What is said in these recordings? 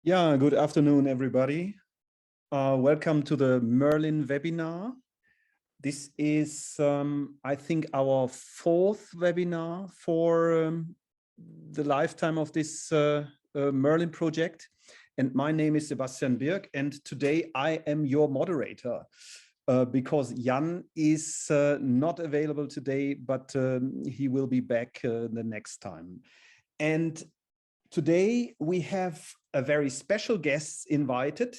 Yeah, good afternoon, everybody. Welcome to the MERLIN webinar. This is, I think, our fourth webinar for the lifetime of this MERLIN project. And my name is Sebastian Birk, and today I am your moderator because Jan is not available today, but he will be back the next time. And today we have a very special guest invited.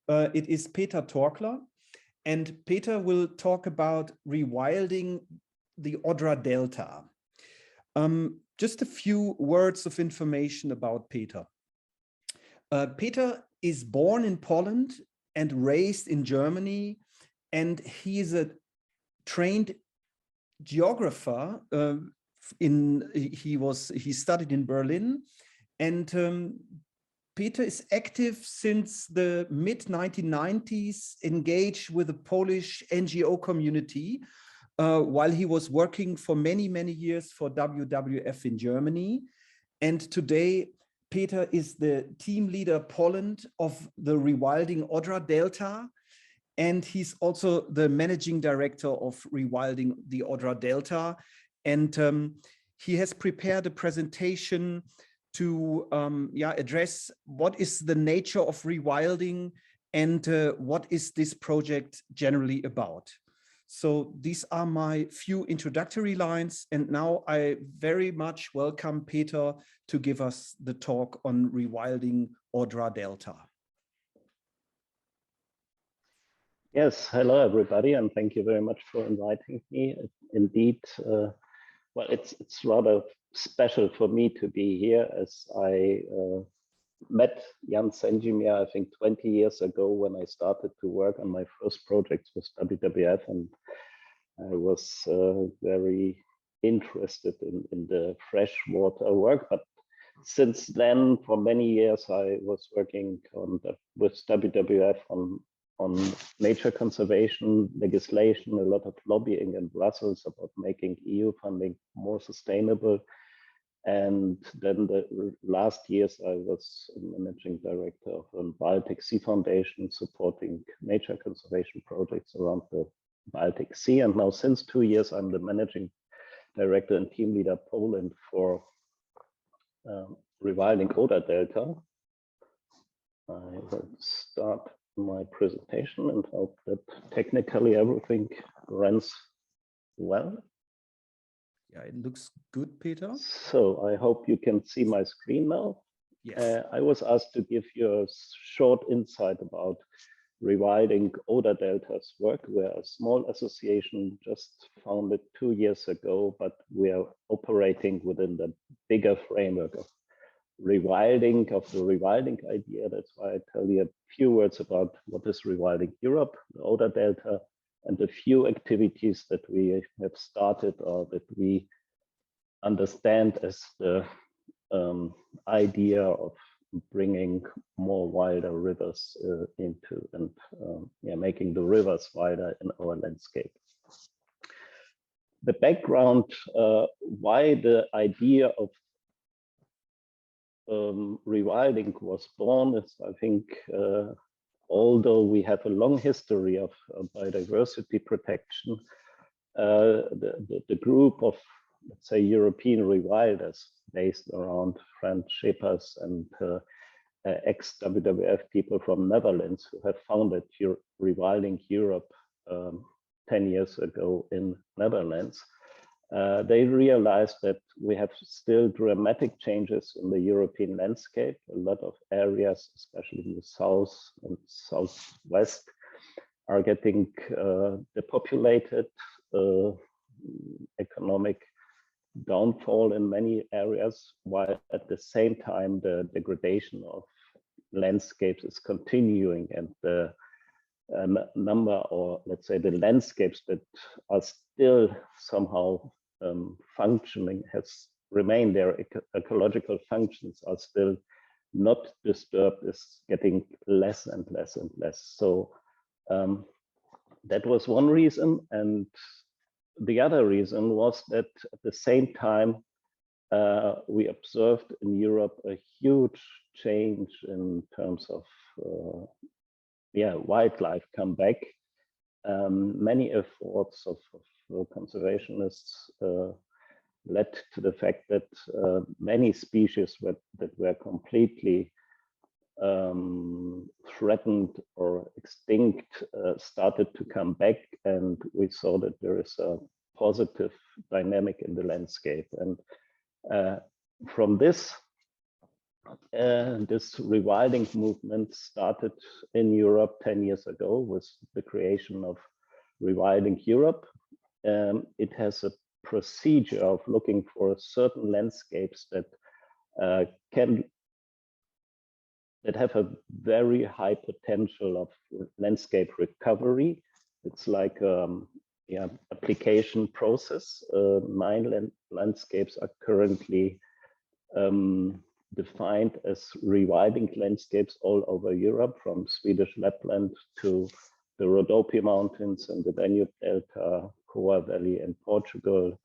It is Peter Torkler, and Peter will talk about rewilding the Odra Delta. Just a few words of information about Peter. Peter is born in Poland and raised in Germany, and he is a trained geographer. He studied in Berlin. And Peter is active since the mid-1990s, engaged with the Polish NGO community, while he was working for many, many years for WWF in Germany. And today, Peter is the team leader Poland of the Rewilding Oder Delta. And he's also the managing director of Rewilding the Oder Delta. And he has prepared a presentation to address what is the nature of rewilding and what is this project generally about. So these are my few introductory lines, and now I very much welcome Peter to give us the talk on rewilding Oder Delta. Yes, hello everybody, and thank you very much for inviting me. Indeed, well, it's rather special for me to be here, as I met Jan Senjimir, I think 20 years ago, when I started to work on my first project with WWF, and I was very interested in the freshwater work. But since then, for many years, I was working with WWF on nature conservation legislation, a lot of lobbying in Brussels about making EU funding more sustainable. And then the last years, I was managing director of a Baltic Sea Foundation, supporting nature conservation projects around the Baltic Sea. And now since 2 years, I'm the managing director and team leader Poland for Rewilding Oder Delta. I will start my presentation and hope that technically everything runs well. Yeah, it looks good, Peter. So I hope you can see my screen now. Yes. I was asked to give you a short insight about Rewilding Oder Delta's work. We're a small association just founded 2 years ago, but we are operating within the bigger framework of rewilding, of the rewilding idea. That's why I tell you a few words about what is Rewilding Europe, the Oda Delta, and a few activities that we have started or that we understand as the idea of bringing more wilder rivers into and making the rivers wider in our landscape. The background, why the idea of rewilding was born is, I think, although we have a long history of biodiversity protection, the group of, let's say, European rewilders based around French shapers and ex-WWF people from Netherlands who have founded Rewilding Europe 10 years ago in Netherlands, they realized that we have still dramatic changes in the European landscape. A lot of areas, especially in the south and southwest, are getting depopulated, economic downfall in many areas, while at the same time the degradation of landscapes is continuing, and the number, or let's say the landscapes that are still somehow functioning has remained, their ecological functions are still not disturbed, is getting less and less and less. So that was one reason. And the other reason was that at the same time, we observed in Europe a huge change in terms of wildlife comeback. Many efforts of conservationists led to the fact that many species that were completely threatened or extinct started to come back, and we saw that there is a positive dynamic in the landscape. And from this rewilding movement started in Europe 10 years ago with the creation of Rewilding Europe. It has a procedure of looking for certain landscapes that have a very high potential of landscape recovery. It's like application process. 9 landscapes are currently defined as rewilding landscapes all over Europe, from Swedish Lapland to the Rhodope Mountains and the Danube Delta, Coa Valley in Portugal.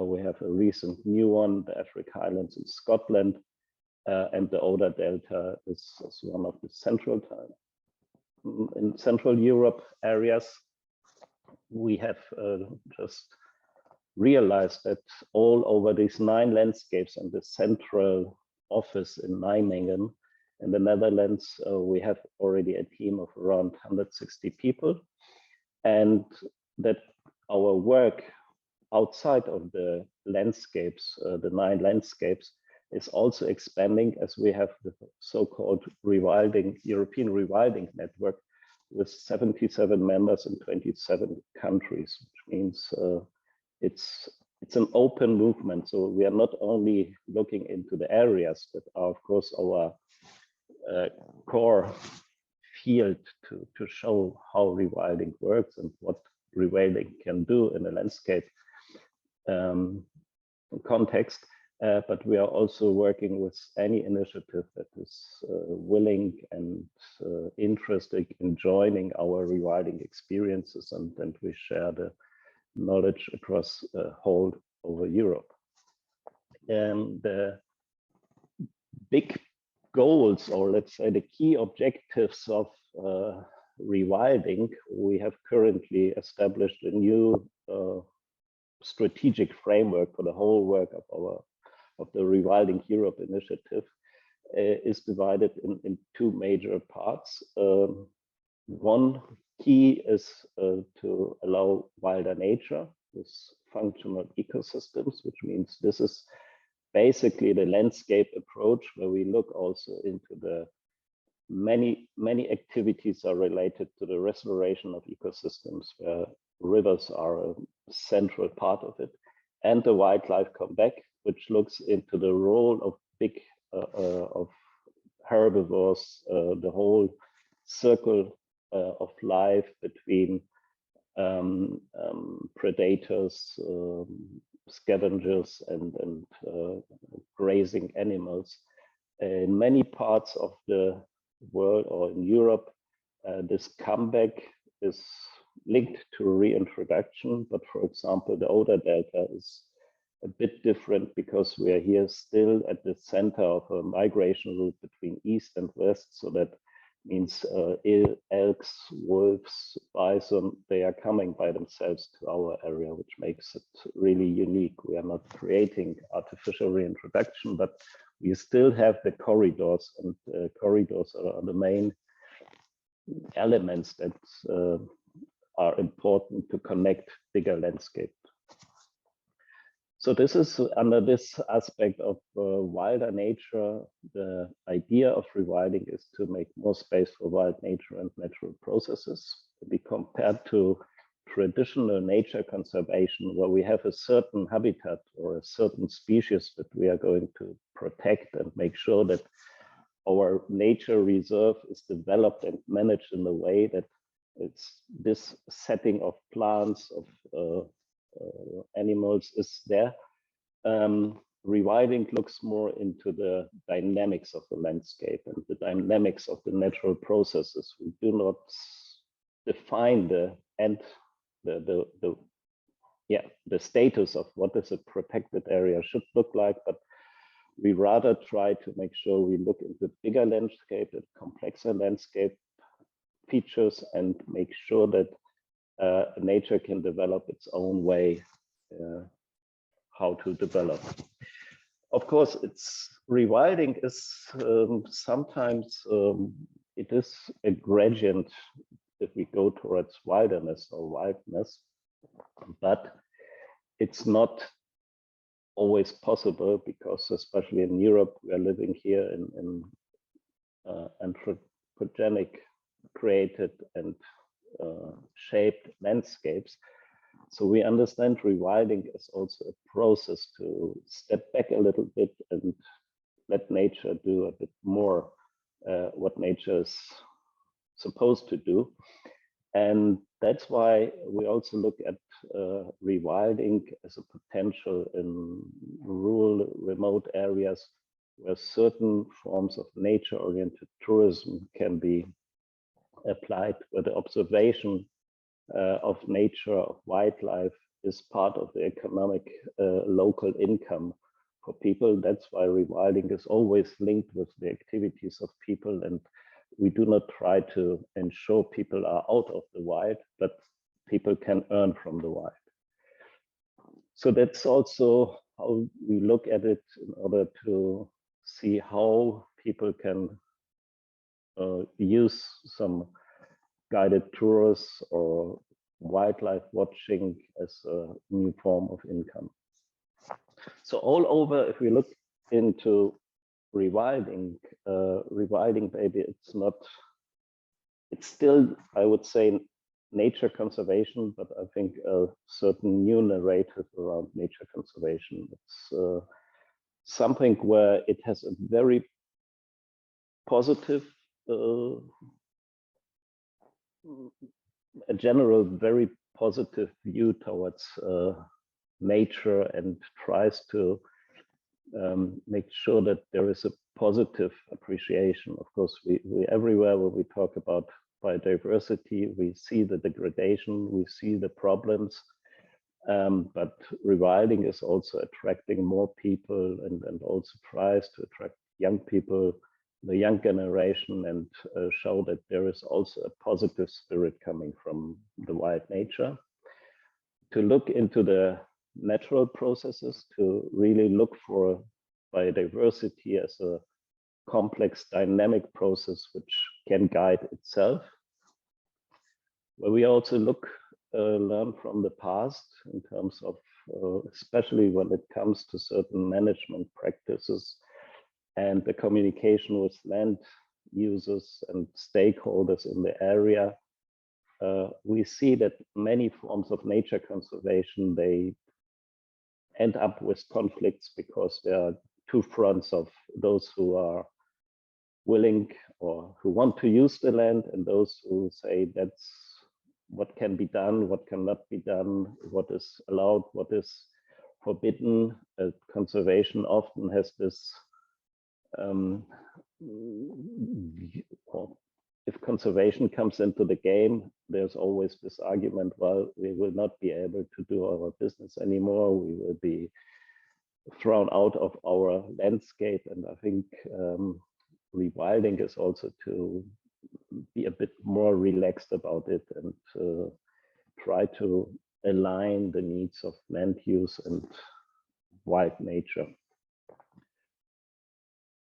We have a recent new one, the Africa Highlands in Scotland, and the Oda Delta is one of the in Central Europe areas. We have just realized that all over these 9 landscapes and the central office in Nijmegen in the Netherlands, we have already a team of around 160 people, and that our work outside of the landscapes, the 9 landscapes, is also expanding, as we have the so-called European Rewilding Network with 77 members in 27 countries, which means it's an open movement. So we are not only looking into the areas that are, of course, our core field to show how rewilding works and what rewilding can do in a landscape context, but we are also working with any initiative that is willing and interested in joining our rewilding experiences, and we share the knowledge across whole over Europe. And the big goals, or let's say the key objectives of rewilding, we have currently established a new strategic framework for the whole work of the Rewilding Europe initiative. Is divided in 2 major parts. One key is to allow wilder nature with functional ecosystems, which means this is basically the landscape approach, where we look also into the many activities are related to the restoration of ecosystems, where rivers are a central part of it, and the wildlife comeback, which looks into the role of big of herbivores, the whole circle of life between predators, scavengers, and grazing animals. In many parts of the world, or in Europe, this comeback is linked to reintroduction. But for example, the Oda Delta is a bit different, because we are here still at the center of a migration route between east and west. So that means elks, wolves, bison, they are coming by themselves to our area, which makes it really unique. We are not creating artificial reintroduction, but we still have the corridors, and corridors are the main elements that are important to connect bigger landscape. So this is under this aspect of wilder nature. The idea of rewilding is to make more space for wild nature and natural processes, to be compared to traditional nature conservation, where we have a certain habitat or a certain species that we are going to protect and make sure that our nature reserve is developed and managed in a way that it's this setting of plants, of animals is there. Rewilding looks more into the dynamics of the landscape and the dynamics of the natural processes. We do not define the the status of what is a protected area should look like, but we rather try to make sure we look into bigger landscape, at complexer landscape features, and make sure that nature can develop its own way how to develop. Of course, rewilding is sometimes it is a gradient if we go towards wilderness or wildness, but it's not always possible, because especially in Europe, we are living here in anthropogenic created and shaped landscapes. So we understand rewilding is also a process to step back a little bit and let nature do a bit more what nature is supposed to do. And that's why we also look at rewilding as a potential in rural, remote areas where certain forms of nature-oriented tourism can be applied, where the observation of nature, of wildlife is part of the economic local income for people. That's why rewilding is always linked with the activities of people, and we do not try to ensure people are out of the wild, but people can earn from the wild. So that's also how we look at it in order to see how people can use some guided tours or wildlife watching as a new form of income. So all over, if we look into rewilding, maybe it's still, I would say, nature conservation, but I think a certain new narrative around nature conservation. It's something where it has a very positive, a general very positive view towards nature, and tries to make sure that there is a positive appreciation. Of course, we everywhere where we talk about biodiversity, we see the degradation, we see the problems, but rewilding is also attracting more people, and also tries to attract young people, the young generation, and show that there is also a positive spirit coming from the wild nature. To look into the natural processes, to really look for biodiversity as a complex dynamic process which can guide itself. Where we also learn from the past in terms of, especially when it comes to certain management practices and the communication with land users and stakeholders in the area. We see that many forms of nature conservation, they end up with conflicts because there are two fronts of those who are willing or who want to use the land, and those who say that's what can be done, what cannot be done, what is allowed, what is forbidden. Conservation often has this, if conservation comes into the game, there's always this argument, well, we will not be able to do our business anymore, we will be thrown out of our landscape. And I think rewilding is also to be a bit more relaxed about it, and try to align the needs of land use and wild nature.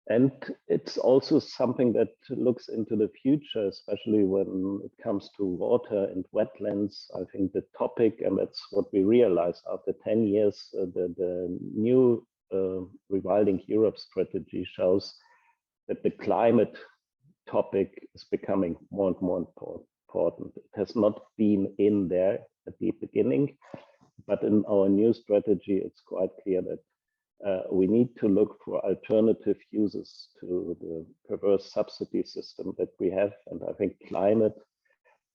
And it's also something that looks into the future, especially when it comes to water and wetlands. I think the topic, and that's what we realized after 10 years, the new Rewilding Europe strategy shows that the climate topic is becoming more and more important. It has not been in there at the beginning, but in our new strategy, it's quite clear that we need to look for alternative uses to the perverse subsidy system that we have. And I think climate,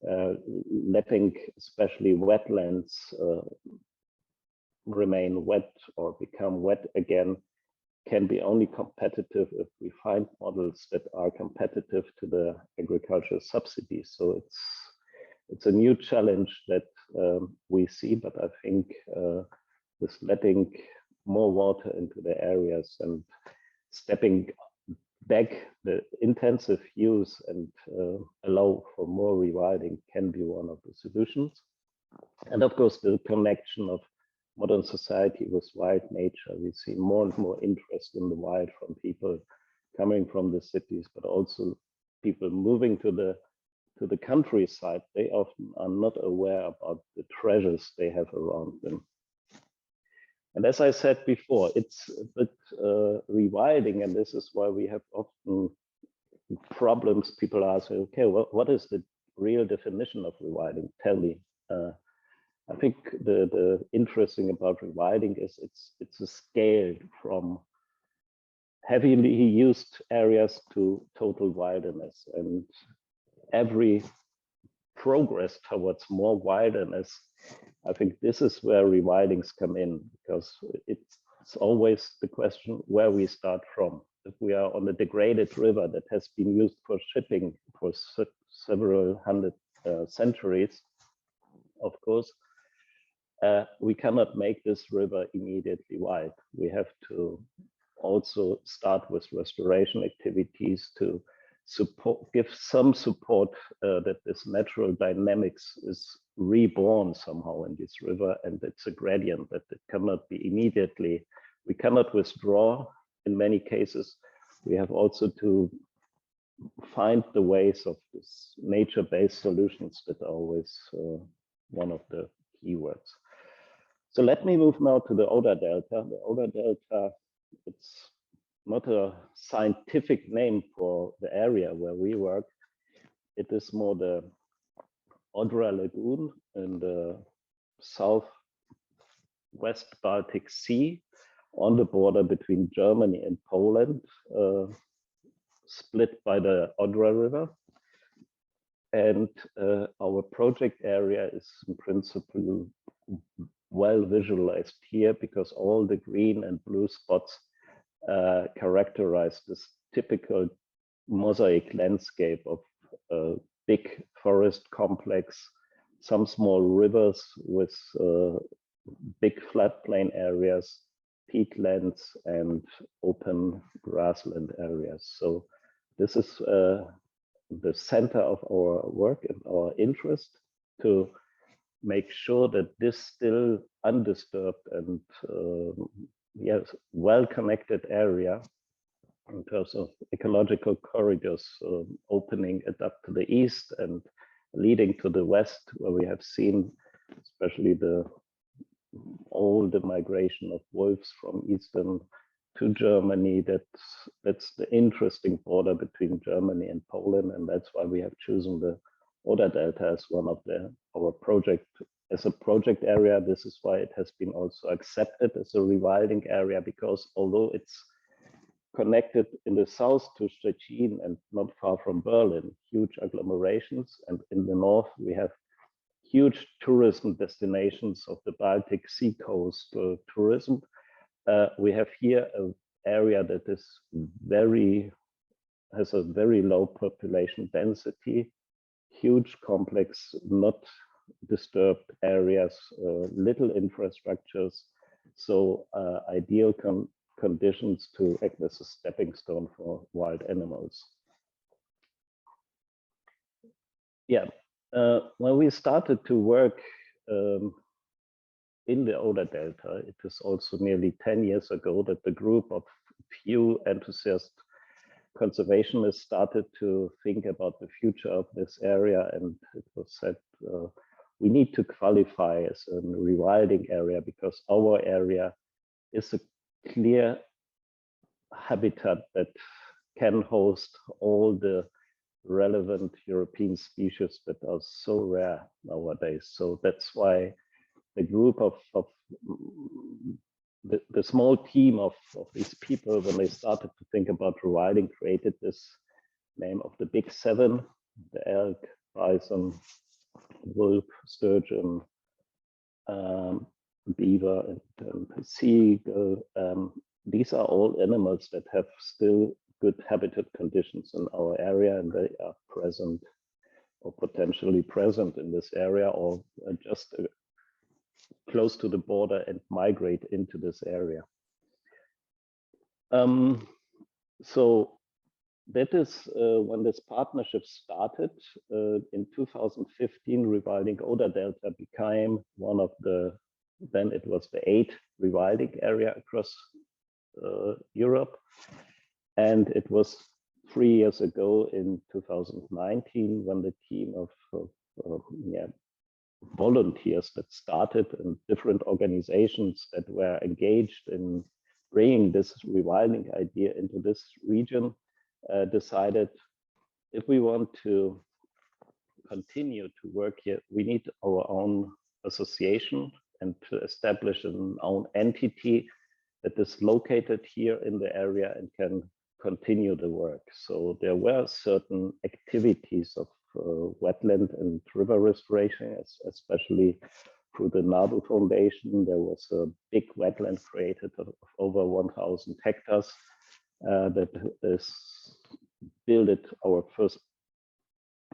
letting especially wetlands remain wet or become wet again, can be only competitive if we find models that are competitive to the agricultural subsidies. So it's a new challenge that we see, but I think with letting more water into the areas and stepping back the intensive use and allow for more rewilding can be one of the solutions. And of course, the connection of modern society with wild nature. We see more and more interest in the wild from people coming from the cities, but also people moving to the countryside. They often are not aware about the treasures they have around them. And as I said before, it's a bit rewilding, and this is why we have often problems. People ask, okay, what is the real definition of rewilding? Tell me. I think the interesting about rewilding is it's a scale from heavily used areas to total wilderness, and every progress towards more wilderness, I think this is where rewildings come in, because it's always the question where we start from. If we are on a degraded river that has been used for shipping for several hundred centuries, of course, we cannot make this river immediately wild. We have to also start with restoration activities to give some support that this natural dynamics is reborn somehow in this river, and it's a gradient that it cannot be immediately. We cannot withdraw in many cases. We have also to find the ways of this nature-based solutions that are always one of the keywords. So let me move now to the Oder Delta. The Oder Delta, it's not a scientific name for the area where we work. It is more the Odra Lagoon in the southwest Baltic Sea on the border between Germany and Poland, split by the Odra River. And our project area is in principle well visualized here, because all the green and blue spots characterize this typical mosaic landscape of a big forest complex, some small rivers with big floodplain areas, peatlands, and open grassland areas. So this is the center of our work and our interest, to make sure that this still undisturbed and yes, well-connected area in terms of ecological corridors, opening it up to the east and leading to the west, where we have seen especially all the migration of wolves from eastern to Germany. That's the interesting border between Germany and Poland, and that's why we have chosen the Oda Delta as one of our project, as a project area. This is why it has been also accepted as a rewilding area, because although it's connected in the south to Szczecin and not far from Berlin, huge agglomerations, and in the north we have huge tourism destinations of the Baltic Sea coast tourism. We have here an area that is has a very low population density, huge complex, not disturbed areas, little infrastructures, so ideal conditions to act as a stepping stone for wild animals. Yeah, when we started to work in the Oda Delta, it is also nearly 10 years ago that the group of few enthusiast conservationists started to think about the future of this area, and it was said we need to qualify as a rewilding area, because our area is a clear habitat that can host all the relevant European species that are so rare nowadays. So that's why the group of the small team of these people, when they started to think about rewilding, created this name of the Big Seven: the elk, bison, wolf, sturgeon, beaver, and seagull. These are all animals that have still good habitat conditions in our area, and they are present or potentially present in this area, or just close to the border and migrate into this area. So that is when this partnership started. In 2015, Rewilding Oder Delta became one of the, then it was the 8th rewilding area across Europe. And it was 3 years ago in 2019 when the team of volunteers that started and different organizations that were engaged in bringing this rewilding idea into this region decided, if we want to continue to work here, we need our own association and to establish an own entity that is located here in the area and can continue the work. So there were certain activities of wetland and river restoration, especially through the NABU Foundation. There was a big wetland created of over 1,000 hectares that is built our first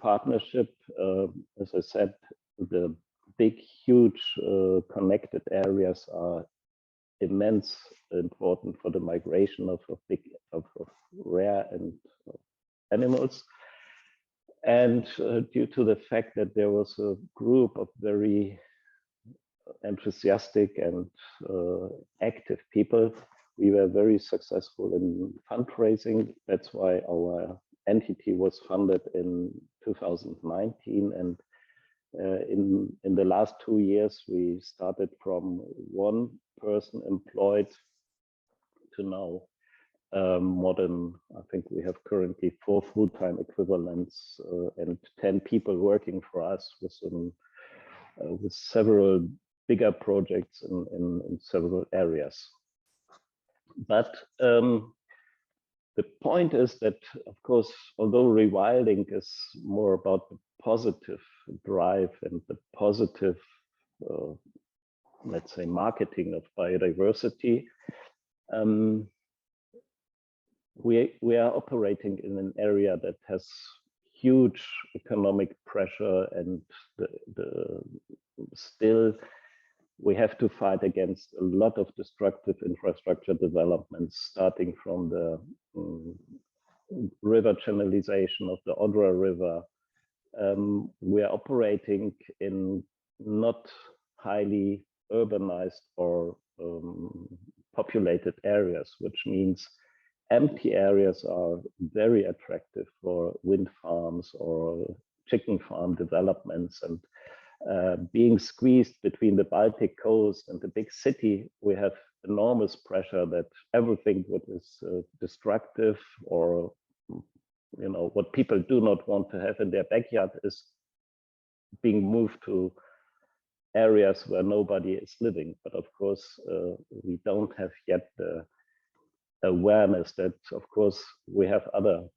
partnership. As I said, the big, huge connected areas are immense important for the migration of rare and animals. And due to the fact that there was a group of very enthusiastic and active people, we were very successful in fundraising. That's why our entity was funded in 2019. And in the last 2 years, we started from 1 person employed to now more than, I think we have currently 4 full-time equivalents and 10 people working for us with several bigger projects in several areas. But the point is that, of course, although rewilding is more about the positive drive and the positive, let's say, marketing of biodiversity, we are operating in an area that has huge economic pressure, and still we have to fight against a lot of destructive infrastructure developments, starting from the river channelization of the Odra River. We are operating in not highly urbanized or populated areas, which means empty areas are very attractive for wind farms or chicken farm developments. And being squeezed between the Baltic coast and the big city, we have enormous pressure that everything that is destructive or what people do not want to have in their backyard is being moved to areas where nobody is living. But of course, we don't have yet the awareness that, of course, we have other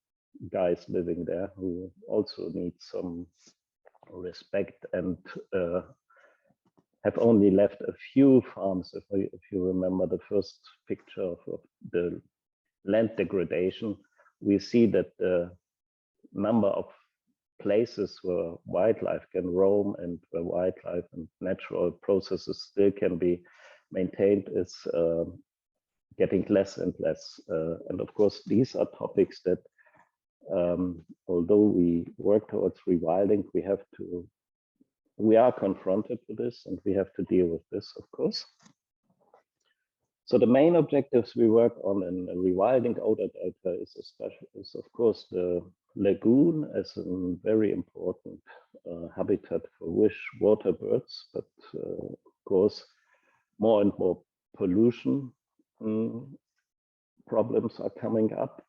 guys living there who also need some respect, and have only left a few farms. If you remember the first picture of the land degradation, we see that the number of places where wildlife can roam and where wildlife and natural processes still can be maintained is getting less and less. And of course, these are topics that, although we work towards rewilding, we are confronted with this, and we have to deal with this, of course. So the main objectives we work on in Rewilding Oder Delta is of course the lagoon as a very important habitat for wish water birds, but of course more and more pollution problems are coming up.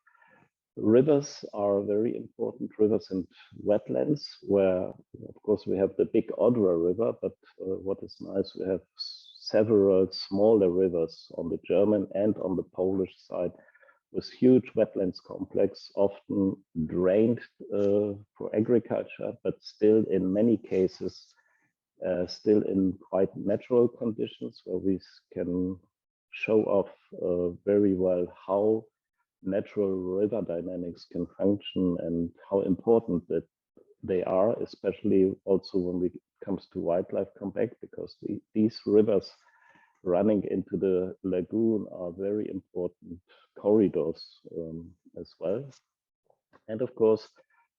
Rivers are very important, rivers and wetlands, where of course we have the big Odra River, but what is nice, we have several smaller rivers on the German and on the Polish side, with huge wetlands complex, often drained for agriculture, but still in many cases, still in quite natural conditions, where we can show off very well how natural river dynamics can function and how important that they are, especially also when it comes to wildlife comeback, because these rivers running into the lagoon are very important corridors as well. And of course,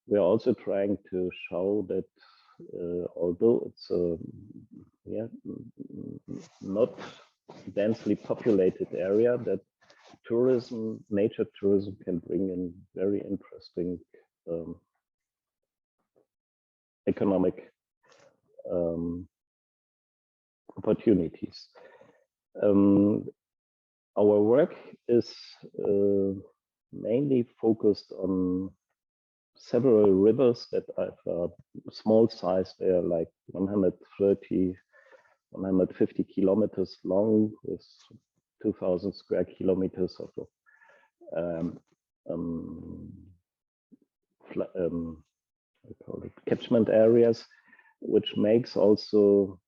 we are also trying to show that although it's a not densely populated area, that tourism, nature tourism, can bring in very interesting economic opportunities. Our work is mainly focused on several rivers that have small size. They are like 130, 150 kilometers long with 2,000 square kilometers of catchment areas, which makes also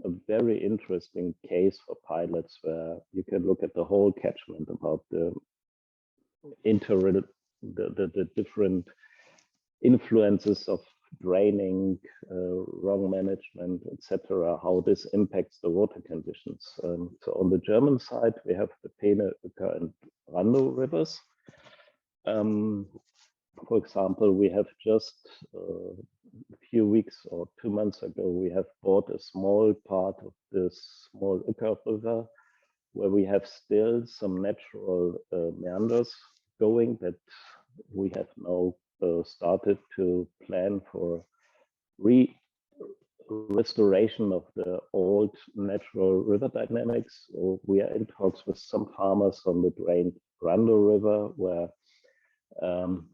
a very interesting case for pilots, where you can look at the whole catchment about the different influences of draining, wrong management, etc., how this impacts the water conditions. So on the German side, we have the Peene, Uecker, and Randow rivers. For example, we have just a few weeks or 2 months ago, we have bought a small part of this small Uecker river, where we have still some natural meanders going that we have now started to plan for restoration of the old natural river dynamics. So we are in talks with some farmers on the drained Randow River, where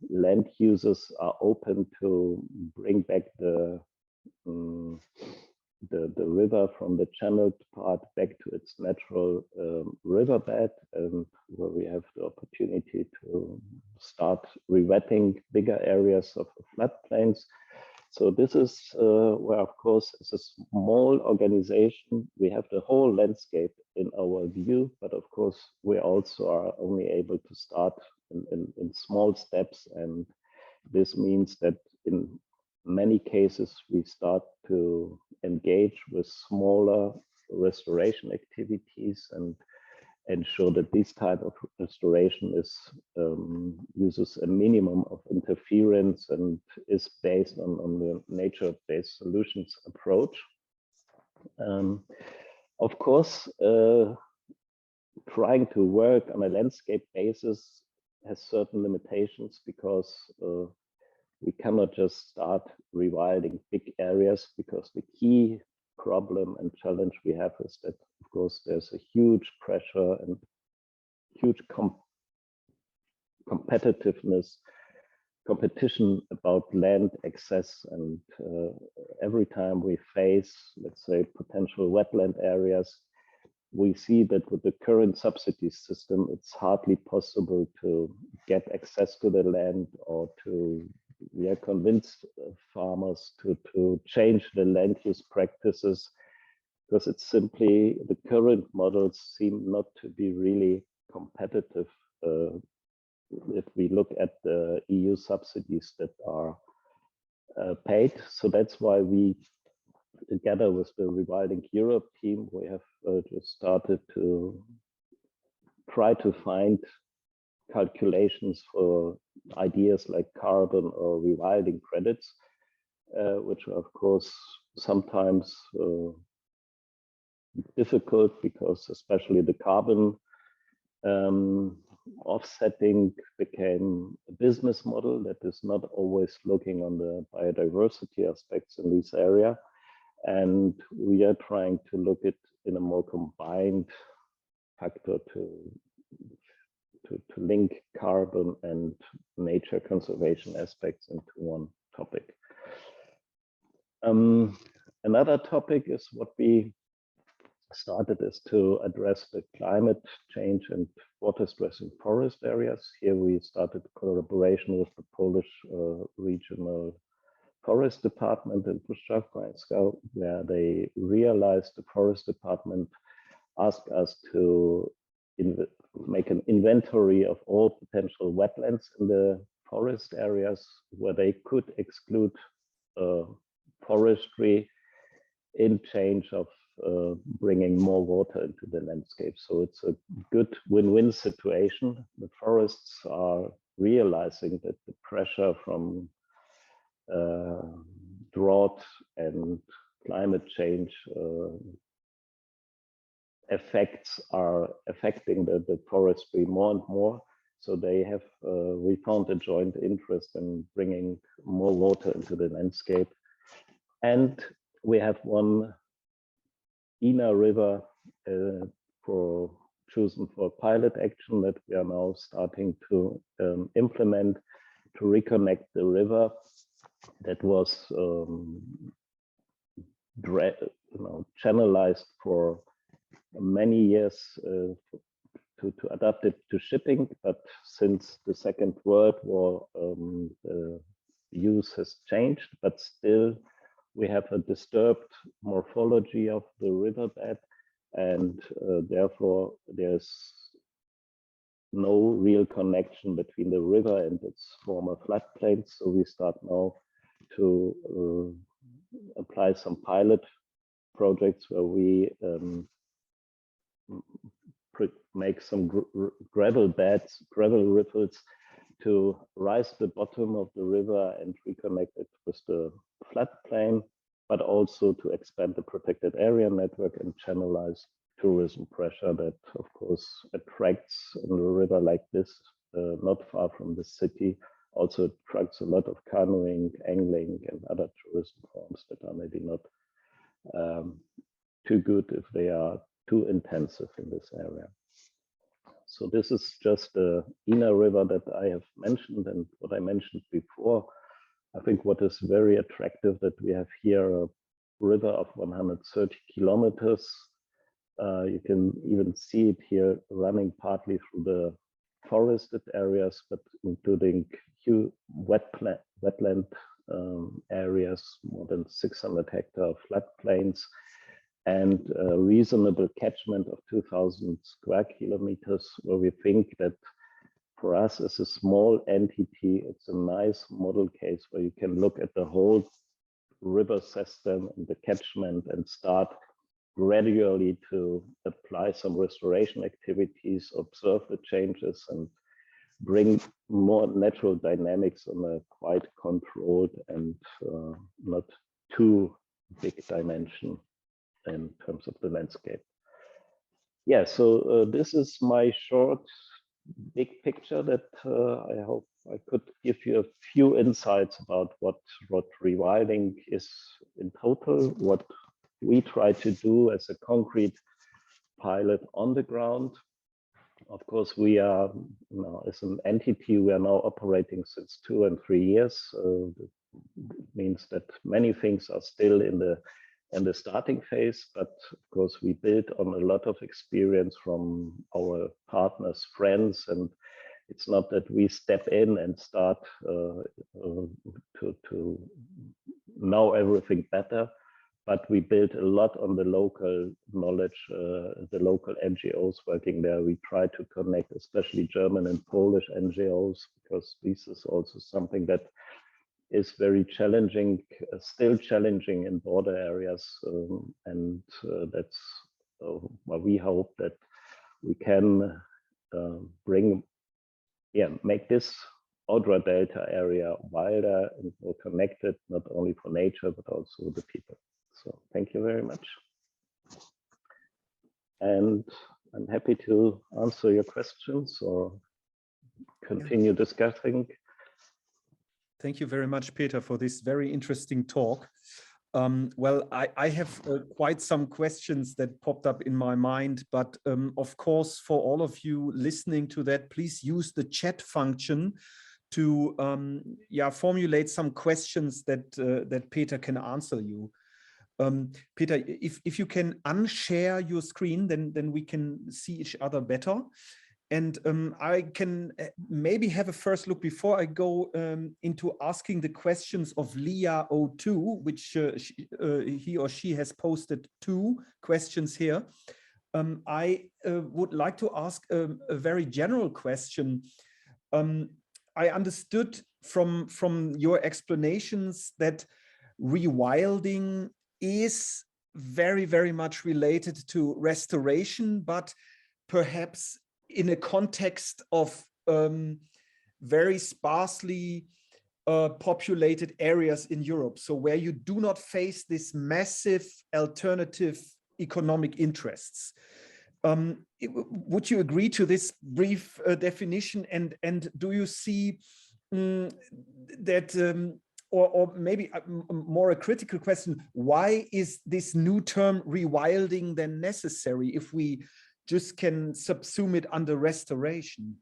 land users are open to bring back the river from the channeled part back to its natural riverbed, and where we have the opportunity to start rewetting bigger areas of the floodplains. So this is where, of course, as a small organization, we have the whole landscape in our view, but of course, we also are only able to start in small steps. And this means that in many cases, we start to engage with smaller restoration activities and ensure that this type of restoration is uses a minimum of interference and is based on the nature-based solutions approach. Of course, trying to work on a landscape basis has certain limitations, because we cannot just start rewilding big areas, because the key problem and challenge we have is that, of course, there's a huge pressure and huge competition about land access. And every time we face, let's say, potential wetland areas, we see that with the current subsidy system, it's hardly possible to get access to the land, or to convince farmers to change the land use practices, because it's simply the current models seem not to be really competitive if we look at the EU subsidies that are paid. So that's why we, together with the Rewilding Europe team, we have just started to try to find calculations for ideas like carbon or rewilding credits, which are, of course, sometimes difficult, because especially the carbon offsetting became a business model that is not always looking on the biodiversity aspects in this area. And we are trying to look at in a more combined factor to link carbon and nature conservation aspects into one topic. Another topic is what we started is to address the climate change and water stress in forest areas. Here we started collaboration with the Polish regional forest department in Puszczak, where they realized the forest department asked us to make an inventory of all potential wetlands in the forest areas where they could exclude forestry in change of bringing more water into the landscape. So it's a good win-win situation. The forests are realizing that the pressure from drought and climate change effects are affecting the forestry more and more. So they have we found a joint interest in bringing more water into the landscape. And we have one Ina River chosen for pilot action that we are now starting to implement to reconnect the river that was channelized for many years to adapt it to shipping, but since the Second World War, the use has changed, but still we have a disturbed morphology of the riverbed, and therefore there's no real connection between the river and its former floodplains. So we start now to apply some pilot projects where we make some gravel beds, gravel riffles to rise the bottom of the river and reconnect it with the floodplain, but also to expand the protected area network and channelize tourism pressure that, of course, attracts in a river like this, not far from the city. Also attracts a lot of canoeing, angling, and other tourism forms that are maybe not too good if they are too intensive in this area. So this is just the Ina River that I have mentioned, and what I mentioned before. I think what is very attractive that we have here a river of 130 kilometers. You can even see it here running partly through the forested areas, but including huge wetland areas, more than 600 hectare floodplains, and a reasonable catchment of 2,000 square kilometers, where we think that for us as a small entity, it's a nice model case where you can look at the whole river system and the catchment and start gradually to apply some restoration activities, observe the changes, and bring more natural dynamics on a quite controlled and not too big dimension in terms of the landscape. Yeah, so this is my short, big picture that I hope I could give you a few insights about what rewilding is in total, what we try to do as a concrete pilot on the ground. Of course, we are, as an entity, we are now operating since 2 and 3 years. It means that many things are still in the starting phase, but of course we build on a lot of experience from our partners, friends, and it's not that we step in and start to know everything better, but we build a lot on the local knowledge, the local NGOs working there. We try to connect, especially German and Polish NGOs, because this is also something that is very challenging, still challenging in border areas, and that's why we hope that we can make this Oder Delta area wilder and more connected, not only for nature, but also the people. So thank you very much. And I'm happy to answer your questions or continue discussing. Thank you very much, Peter, for this very interesting talk. Well, I have quite some questions that popped up in my mind, but of course, for all of you listening to that, please use the chat function to formulate some questions that Peter can answer you. Peter, if you can unshare your screen, then we can see each other better. And I can maybe have a first look before I go into asking the questions of Leah02, which he or she has posted 2 questions here. I would like to ask a very general question. I understood from your explanations that rewilding is very, very much related to restoration, but perhaps in a context of very sparsely populated areas in Europe, so where you do not face this massive alternative economic interests. Would you agree to this brief definition, and do you see that, or maybe more a critical question, why is this new term rewilding then necessary if we just can subsume it under restoration?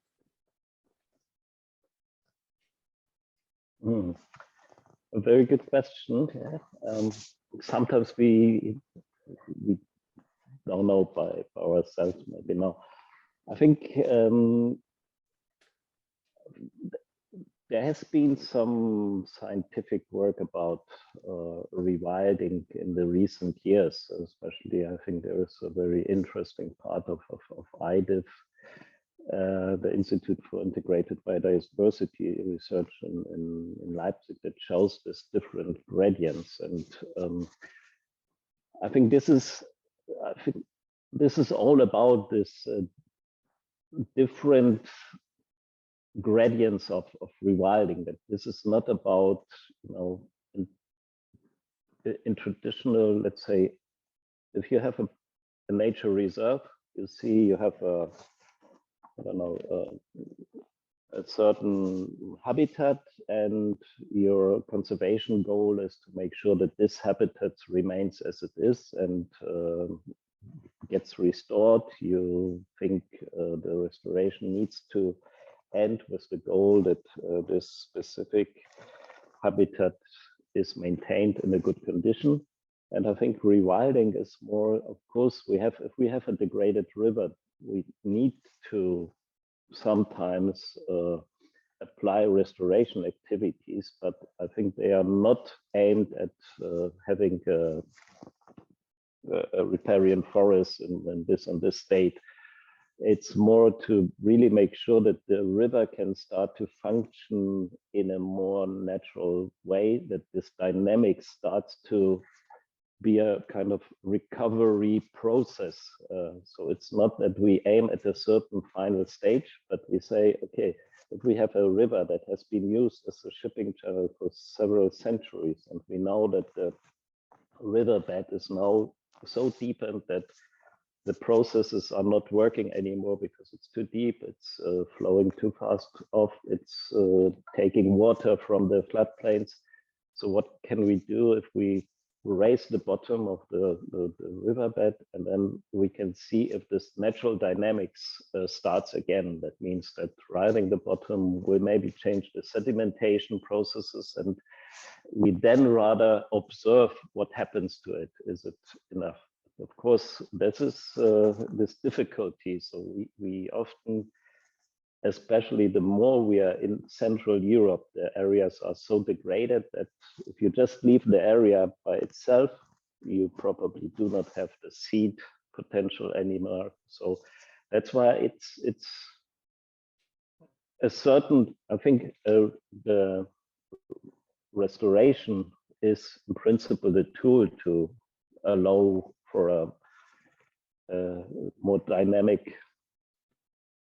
A very good question. Yeah. Sometimes we don't know by ourselves, maybe no. I think there has been some scientific work about rewilding in the recent years, especially I think there is a very interesting part of IDIF, the Institute for Integrated Biodiversity Research in Leipzig, that shows this different gradients. And I think this is all about this different gradients of rewilding. That this is not about, you know, in traditional, let's say, if you have a nature reserve, you see you have a, I don't know, a certain habitat, and your conservation goal is to make sure that this habitat remains as it is and gets restored. You think the restoration needs to end with the goal that this specific habitat is maintained in a good condition. And I think rewilding is more, of course, if we have a degraded river, we need to sometimes apply restoration activities, but I think they are not aimed at having a riparian forest in this state. It's more to really make sure that the river can start to function in a more natural way, that this dynamic starts to be a kind of recovery process. So it's not that we aim at a certain final stage, but we say, okay, if we have a river that has been used as a shipping channel for several centuries, and we know that the riverbed is now so deepened that the processes are not working anymore because it's too deep, it's flowing too fast off, it's taking water from the floodplains. So what can we do if we raise the bottom of the riverbed, and then we can see if this natural dynamics starts again? That means that rising the bottom will maybe change the sedimentation processes, and we then rather observe what happens to it. Is it enough? Of course, this is this difficulty. So we often, especially the more we are in Central Europe, the areas are so degraded that if you just leave the area by itself, you probably do not have the seed potential anymore. So that's why it's a certain, I think the restoration is in principle the tool to allow for a more dynamic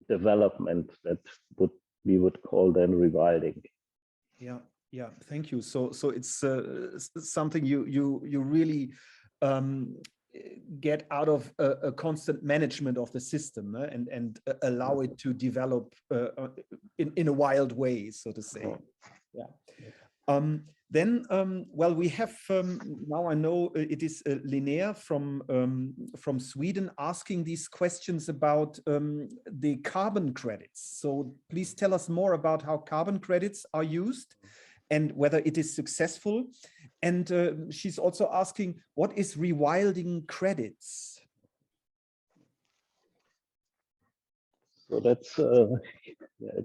development that we would call then rewilding. Yeah, thank you. So it's something you really get out of a constant management of the system, and allow it to develop in a wild way, so to say. Yeah. Then, well, we have now, I know it is Linnea from Sweden asking these questions about the carbon credits. So please tell us more about how carbon credits are used and whether it is successful. And she's also asking, what is rewilding credits? So that's, yeah,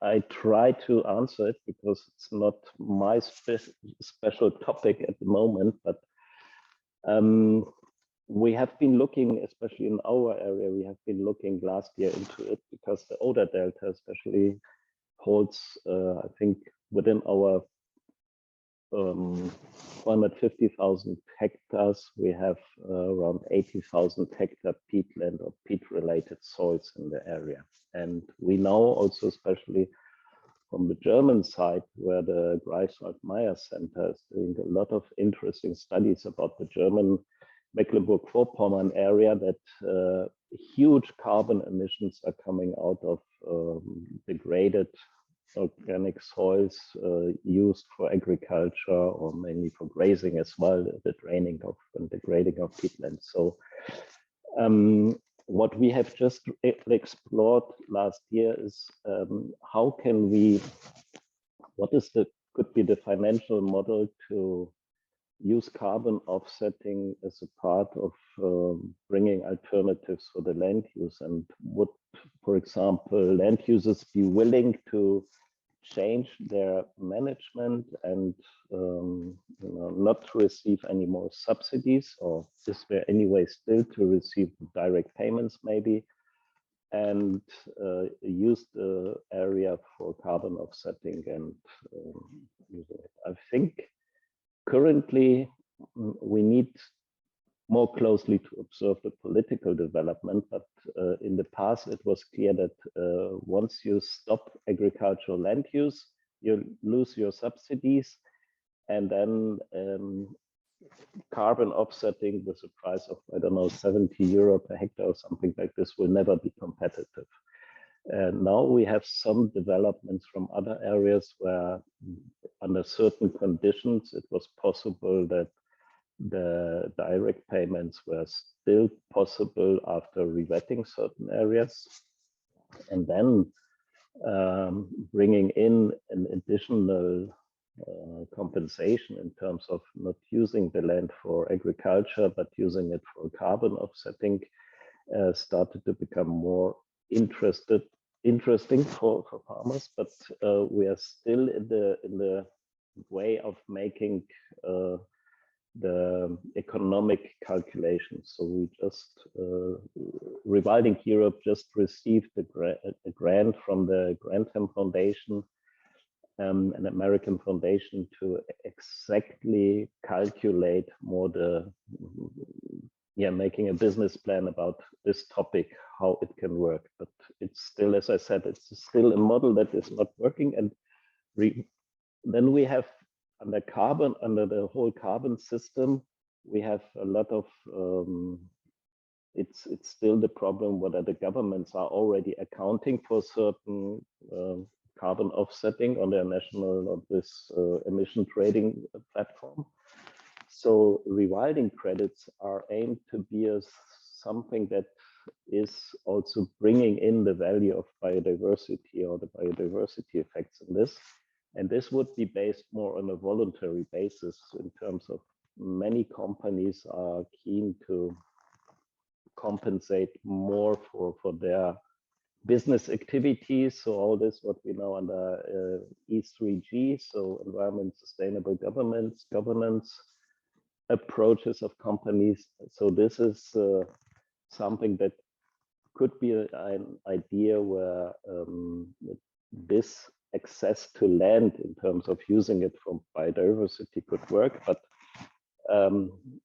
I try to answer it because it's not my special topic at the moment, but we have been looking, especially in our area, we have been looking last year into it because the Oda Delta especially holds, I think, within our 450,000 hectares, we have around 80,000 hectare peatland or peat-related soils in the area. And we know also, especially from the German side, where the Greifswald-Meyer Center is doing a lot of interesting studies about the German Mecklenburg-Vorpommern area, that huge carbon emissions are coming out of degraded organic soils used for agriculture or mainly for grazing as well, the draining of and degrading of peatlands. So what we have just explored last year is how can we, could be the financial model to use carbon offsetting as a part of bringing alternatives for the land use, and would, for example, land users be willing to change their management and not to receive any more subsidies, or is there any way still to receive direct payments maybe, and use the area for carbon offsetting and using it. I think currently we need more closely to observe the political development, but in the past it was clear that once you stop agricultural land use, you lose your subsidies, and then carbon offsetting with a price of, I don't know, 70 euro per hectare or something like this will never be competitive. And now we have some developments from other areas where under certain conditions it was possible that the direct payments were still possible after rewetting certain areas, and then bringing in an additional compensation in terms of not using the land for agriculture but using it for carbon offsetting started to become more interesting for farmers, but we are still in the way of making the economic calculations. So we just, Rewilding Europe just received a grant from the Grantham Foundation, an American foundation, to exactly calculate more making a business plan about this topic, how it can work. But it's still, as I said, it's still a model that is not working. And then we have under the whole carbon system, we have a lot of, it's still the problem whether the governments are already accounting for certain carbon offsetting on their national of this emission trading platform. So rewilding credits are aimed to be something that is also bringing in the value of biodiversity or the biodiversity effects in this. And this would be based more on a voluntary basis in terms of many companies are keen to compensate more for their business activities. So all this, what we know under E3G, so environment, sustainable governance approaches of companies. So this is something that could be an idea where this access to land in terms of using it for biodiversity could work, but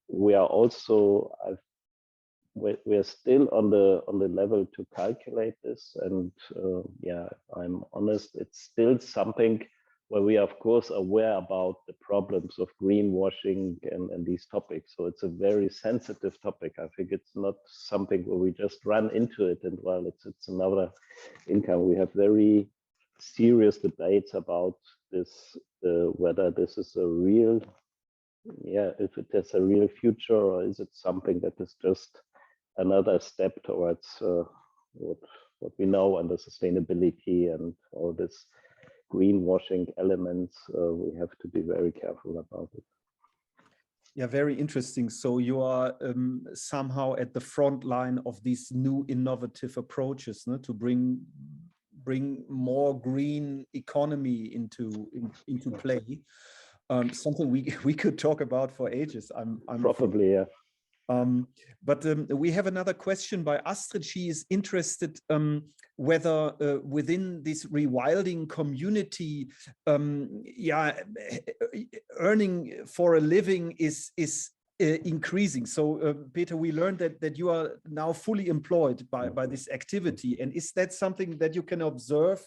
we are also we are still on the level to calculate this, and I'm honest, it's still something where we are of course aware about the problems of greenwashing and these topics. So it's a very sensitive topic. I think it's not something where we just run into it and well, it's another income. We have very serious debates about this, whether this is a real, if it has a real future, or is it something that is just another step towards what we know under sustainability and all this greenwashing elements. We have to be very careful about it. Yeah, very interesting. So you are somehow at the front line of these new innovative approaches, no? To bring more green economy into play. Something we could talk about for ages. I'm probably, yeah. But we have another question by Astrid. She is interested whether within this rewilding community, earning for a living is increasing. So Peter, we learned that you are now fully employed by this activity. And is that something that you can observe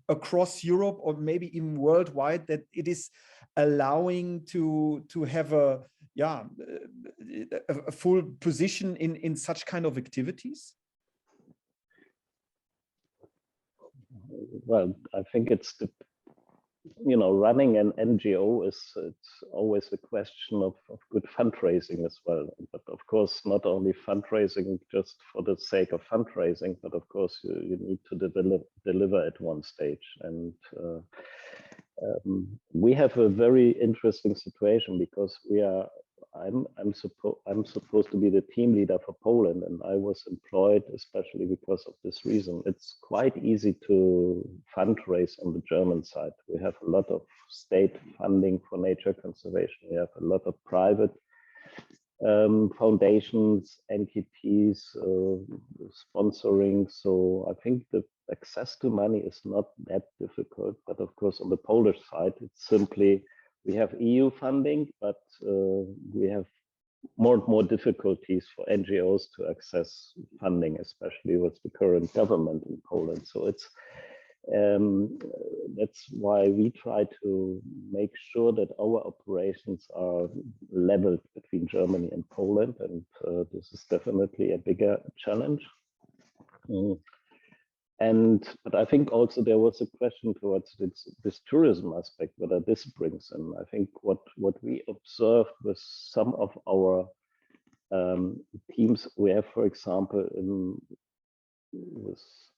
across Europe or maybe even worldwide, that it is allowing to have a full position in such kind of activities? Well, I think it's running an NGO it's always a question of good fundraising as well. But of course, not only fundraising just for the sake of fundraising, but of course you need to deliver at one stage. And we have a very interesting situation because I'm supposed to be the team leader for Poland, and I was employed especially because of this reason. It's quite easy to fundraise on the German side. We have a lot of state funding for nature conservation. We have a lot of private foundations, entities sponsoring. So I think the access to money is not that difficult. But of course, on the Polish side, it's simply we have EU funding, but we have more and more difficulties for NGOs to access funding, especially with the current government in Poland. So it's that's why we try to make sure that our operations are leveled between Germany and Poland, and this is definitely a bigger challenge. But I think also there was a question towards this tourism aspect, whether this brings in. I think what we observed with some of our teams, we have, for example,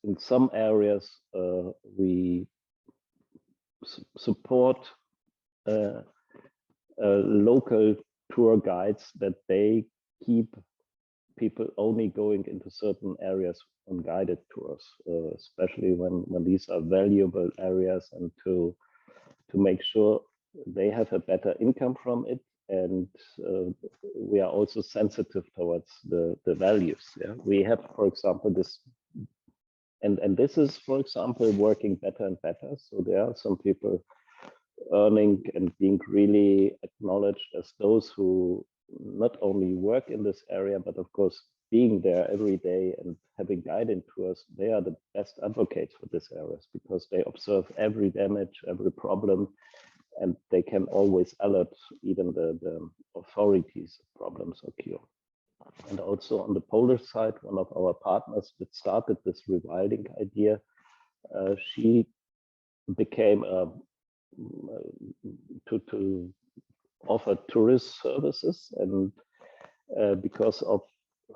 in some areas, we support local tour guides that they keep people only going into certain areas on guided tours, especially when these are valuable areas, and to make sure they have a better income from it. And we are also sensitive towards the values. Yeah? We have, for example, this, and this is, for example, working better and better. So there are some people earning and being really acknowledged as those who not only work in this area, but of course, being there every day and having guided tours, they are the best advocates for these areas because they observe every damage, every problem, and they can always alert even the authorities if problems occur. And also on the Polish side, one of our partners that started this rewilding idea, she became to offer tourist services, and because of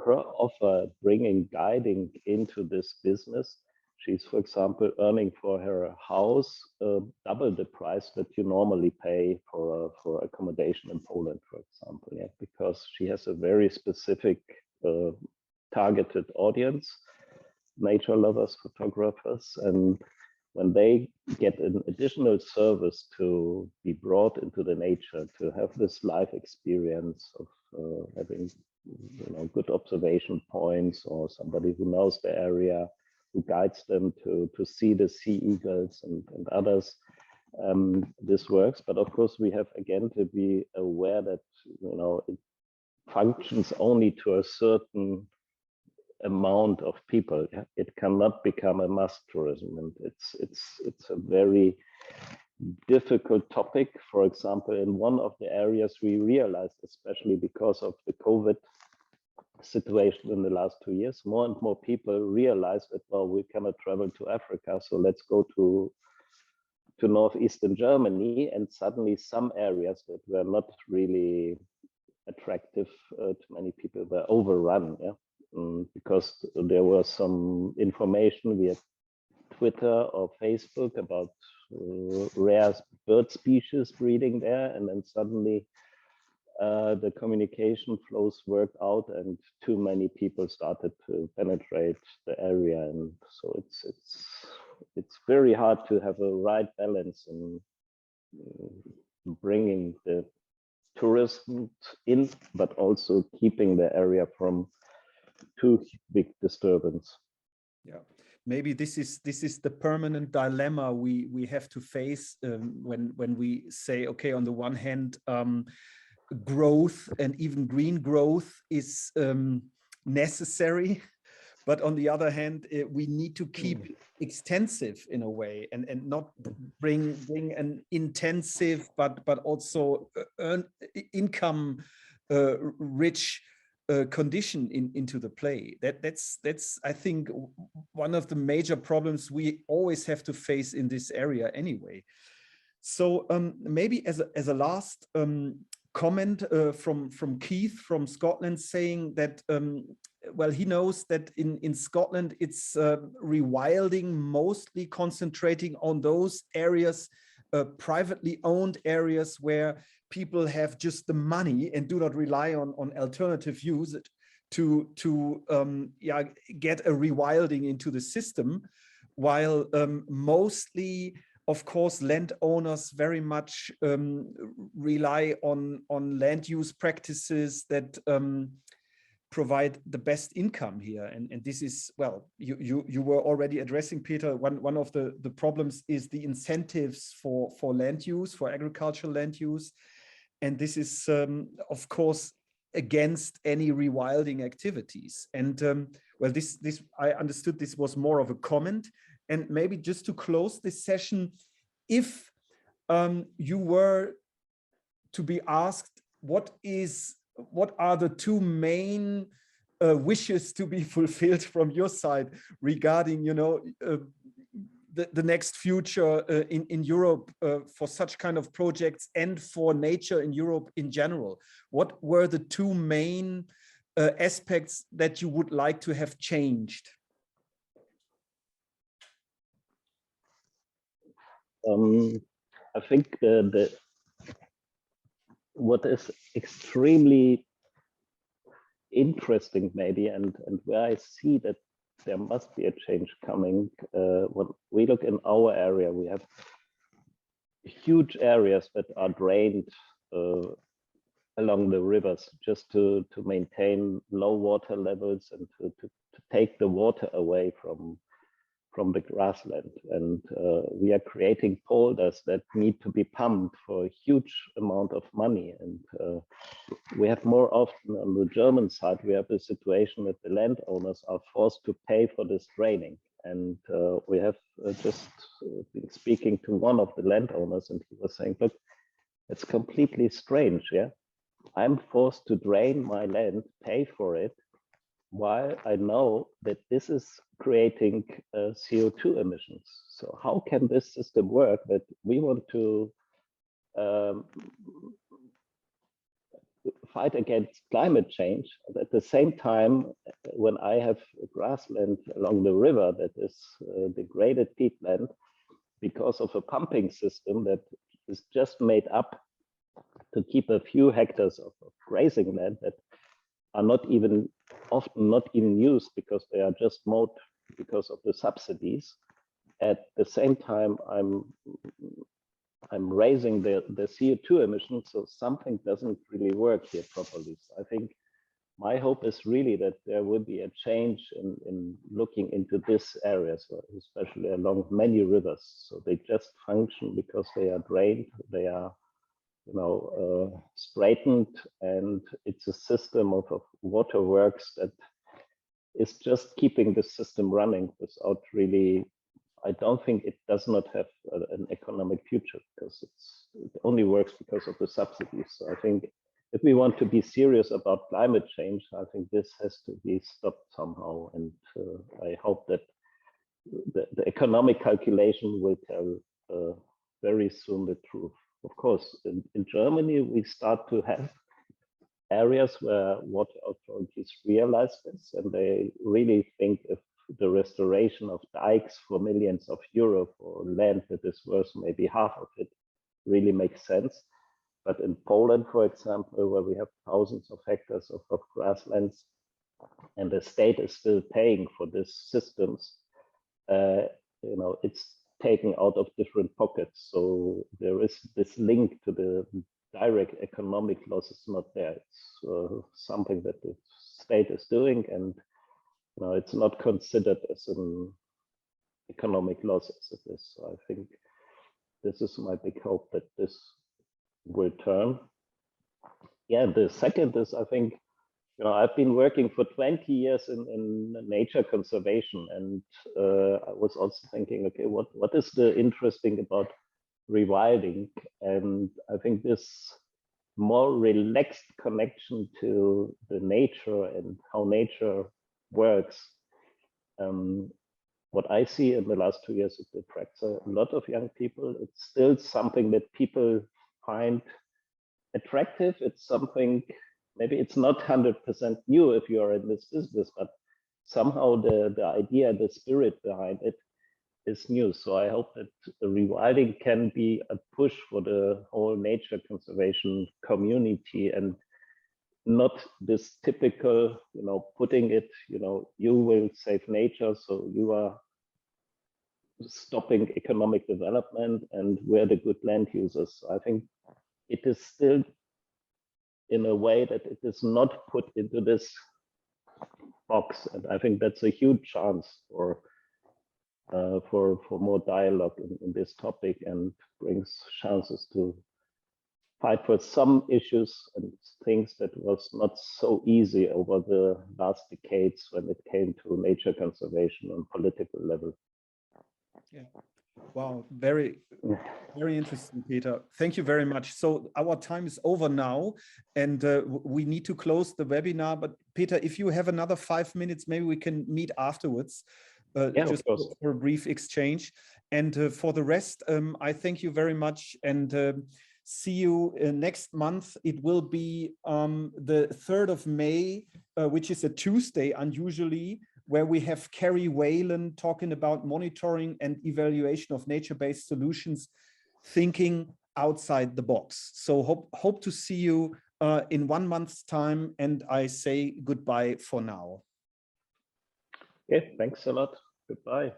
her offer bringing guiding into this business, she's, for example, earning for her house double the price that you normally pay for accommodation in Poland, for example. Yeah, because she has a very specific targeted audience, nature lovers, photographers, and when they get an additional service to be brought into the nature, to have this life experience of having good observation points, or somebody who knows the area, who guides them to see the sea eagles and others, this works. But of course, we have again to be aware that it functions only to a certain amount of people. It cannot become a mass tourism, and it's a very difficult topic. For example, in one of the areas we realized, especially because of the COVID situation in the last 2 years, more and more people realized that, well, we cannot travel to Africa, so let's go to northeastern Germany. And suddenly some areas that were not really attractive to many people were overrun. Yeah? Because there was some information via Twitter or Facebook about rare bird species breeding there, and then suddenly the communication flows worked out, and too many people started to penetrate the area, and so it's very hard to have a right balance in bringing the tourism in, but also keeping the area from too big disturbance. Yeah, maybe this is the permanent dilemma we have to face when we say, okay, on the one hand, growth and even green growth is necessary, but on the other hand, we need to keep extensive in a way and not bring an intensive but also income rich condition into the play. That's I think one of the major problems we always have to face in this area anyway. So maybe as a last comment from Keith from Scotland, saying that well, he knows that in Scotland it's rewilding mostly concentrating on those areas, privately owned areas where people have just the money and do not rely on alternative use to yeah, get a rewilding into the system, while mostly, of course, landowners very much rely on land use practices that provide the best income here. And this is, well, you were already addressing, Peter, one of the problems is the incentives for land use, for agricultural land use. And this is, of course, against any rewilding activities. And well, this I understood this was more of a comment. And maybe just to close this session, if you were to be asked, what are the two main wishes to be fulfilled from your side regarding, you know, the next future in Europe for such kind of projects and for nature in Europe in general? What were the two main aspects that you would like to have changed? I think what is extremely interesting maybe, and where I see that there must be a change coming, when we look in our area, we have huge areas that are drained along the rivers just to maintain low water levels and to take the water away from the grassland. And we are creating polders that need to be pumped for a huge amount of money. And we have more often on the German side, we have a situation that the landowners are forced to pay for this draining. And we have just been speaking to one of the landowners, and he was saying, look, it's completely strange, yeah? I'm forced to drain my land, pay for it, while I know that this is creating CO2 emissions. So how can this system work that we want to fight against climate change, and at the same time, when I have grassland along the river that is degraded peatland because of a pumping system that is just made up to keep a few hectares of grazing land that are not even often not even used because they are just mowed because of the subsidies. At the same time, I'm raising the CO2 emissions, so something doesn't really work here properly. So I think my hope is really that there will be a change in looking into this area, so especially along many rivers. So they just function because they are drained, they are, you know, straightened, and it's a system of waterworks that is just keeping the system running without really, I don't think it does not have an economic future because it only works because of the subsidies. So I think if we want to be serious about climate change, I think this has to be stopped somehow. And I hope that the economic calculation will tell very soon the truth. Of course, in Germany, we start to have areas where water authorities realize this, and they really think if the restoration of dikes for millions of euro for land that is worth maybe half of it really makes sense. But in Poland, for example, where we have thousands of hectares of grasslands, and the state is still paying for these systems, you know, it's taken out of different pockets. So there is this link to the direct economic loss is not there. It's something that the state is doing, and it's not considered as an economic loss as it is. So I think this is my big hope that this will turn. Yeah, the second is, I think, I've been working for 20 years in nature conservation, and I was also thinking, okay, what is the interesting about rewilding? And I think this more relaxed connection to the nature and how nature works. What I see in the last 2 years, it attracts a lot of young people. It's still something that people find attractive. It's something, maybe it's not 100% new if you are in this business, but somehow the idea, the spirit behind it is new. So I hope that the rewilding can be a push for the whole nature conservation community, and not this typical, putting it, you will save nature, so you are stopping economic development and we're the good land users. I think it is still in a way that it is not put into this box, and I think that's a huge chance for more dialogue in this topic, and brings chances to fight for some issues and things that was not so easy over the last decades when it came to nature conservation on political level. Yeah. Wow, very interesting, Peter. Thank you very much. So our time is over now, and we need to close the webinar. But Peter, if you have another 5 minutes, maybe we can meet afterwards, just for a brief exchange. And for the rest, I thank you very much, and see you next month. It will be the 3rd of May, which is a Tuesday, unusually, where we have Kerry Whalen talking about monitoring and evaluation of nature-based solutions, thinking outside the box. So hope to see you in 1 month's time, and I say goodbye for now. Okay, thanks a lot. Goodbye.